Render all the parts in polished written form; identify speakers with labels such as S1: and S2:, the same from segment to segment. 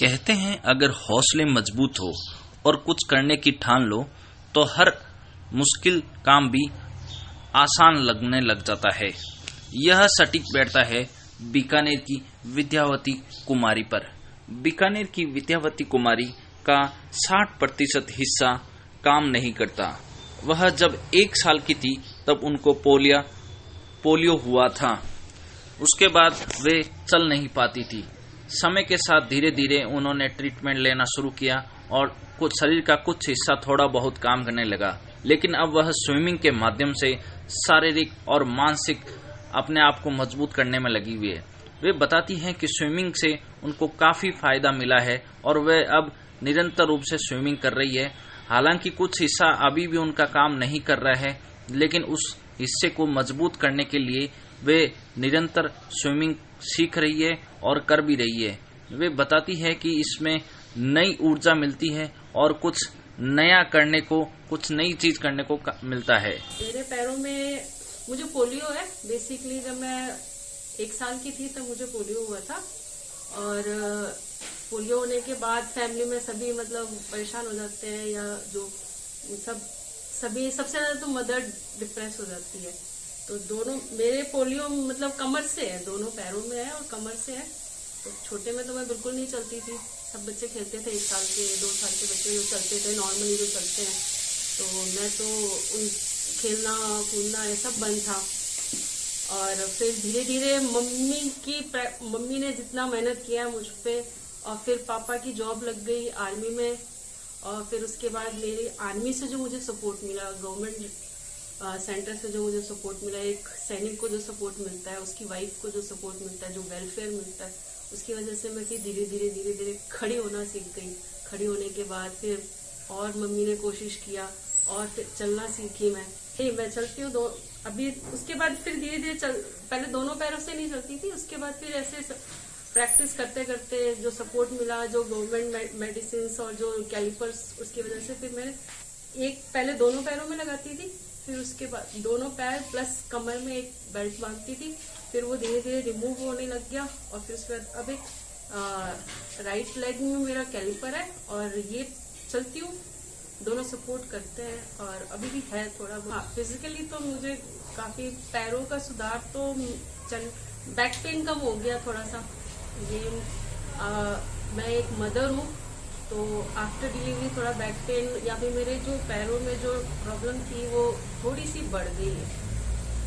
S1: कहते हैं अगर हौसले मजबूत हो और कुछ करने की ठान लो तो हर मुश्किल काम भी आसान लगने लग जाता है। यह सटीक बैठता है बीकानेर की विद्यावती कुमारी पर। बीकानेर की विद्यावती कुमारी का 60% हिस्सा काम नहीं करता। वह जब 1 साल की थी तब उनको पोलियो हुआ था। उसके बाद वे चल नहीं पाती थी। समय के साथ धीरे धीरे उन्होंने ट्रीटमेंट लेना शुरू किया और कुछ शरीर का कुछ हिस्सा थोड़ा बहुत काम करने लगा, लेकिन अब वह स्विमिंग के माध्यम से शारीरिक और मानसिक अपने आप को मजबूत करने में लगी हुई है। वे बताती हैं कि स्विमिंग से उनको काफी फायदा मिला है और वे अब निरंतर रूप से स्विमिंग कर रही है। हालांकि कुछ हिस्सा अभी भी उनका काम नहीं कर रहा है, लेकिन उस हिस्से को मजबूत करने के लिए वे निरंतर स्विमिंग सीख रही है और कर भी रही है। वे बताती है कि इसमें नई ऊर्जा मिलती है और कुछ नया करने को, कुछ नई चीज करने को मिलता है।
S2: मेरे पैरों में मुझे पोलियो है। बेसिकली जब मैं 1 साल की थी तब मुझे पोलियो हुआ था और पोलियो होने के बाद फैमिली में सभी परेशान हो जाते हैं, या जो सभी सबसे ज्यादा तो मदर डिप्रेस हो जाती है। तो दोनों मेरे पोलियो कमर से है, दोनों पैरों में है और कमर से है। तो छोटे में तो मैं बिल्कुल नहीं चलती थी। सब बच्चे खेलते थे, 1 साल के 2 साल के बच्चे जो चलते थे नॉर्मली जो चलते हैं, तो मैं तो उन खेलना कूदना ये सब बंद था। और फिर धीरे धीरे मम्मी ने जितना मेहनत किया मुझ पे, और फिर पापा की जॉब लग गई आर्मी में, और फिर उसके बाद मेरी आर्मी से जो मुझे सपोर्ट मिला, गवर्नमेंट सेंटर से जो मुझे सपोर्ट मिला, एक सैनिक को जो सपोर्ट मिलता है, उसकी वाइफ को जो सपोर्ट मिलता है, जो वेलफेयर मिलता है, उसकी वजह से मैं फिर धीरे धीरे खड़ी होना सीख गई। खड़ी होने के बाद फिर और मम्मी ने कोशिश किया और फिर चलना सीखी मैं चलती हूँ अभी। उसके बाद फिर धीरे धीरे पहले दोनों पैरों से नहीं चलती थी, उसके बाद फिर ऐसे प्रैक्टिस करते करते जो सपोर्ट मिला, जो गवर्नमेंट मेडिसिन और जो कैलिपर्स, उसकी वजह से फिर मैं पहले दोनों पैरों में लगाती थी, फिर उसके बाद दोनों पैर प्लस कमर में एक बेल्ट बांधती थी। फिर वो धीरे धीरे रिमूव होने लग गया और फिर उसके बाद अब एक राइट लेग में मेरा कैलिपर है और ये चलती हूँ, दोनों सपोर्ट करते हैं और अभी भी है थोड़ा बहुत। फिजिकली तो मुझे काफी पैरों का सुधार तो बैक पेन कम हो गया थोड़ा सा। मैं एक मदर हूँ, तो आफ्टर डिलीवरी थोड़ा बैक पेन या फिर मेरे जो पैरों में जो प्रॉब्लम थी वो थोड़ी सी बढ़ गई है।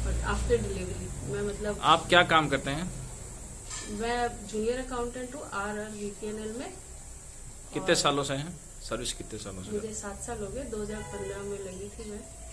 S2: बट आफ्टर डिलीवरी मैं
S1: आप क्या काम करते हैं?
S2: मैं जूनियर अकाउंटेंट हूँ RRVPNL में।
S1: कितने सालों से हैं? सर्विस कितने सालों से?
S2: मुझे 7 साल हो गए, 2015 में लगी थी मैं।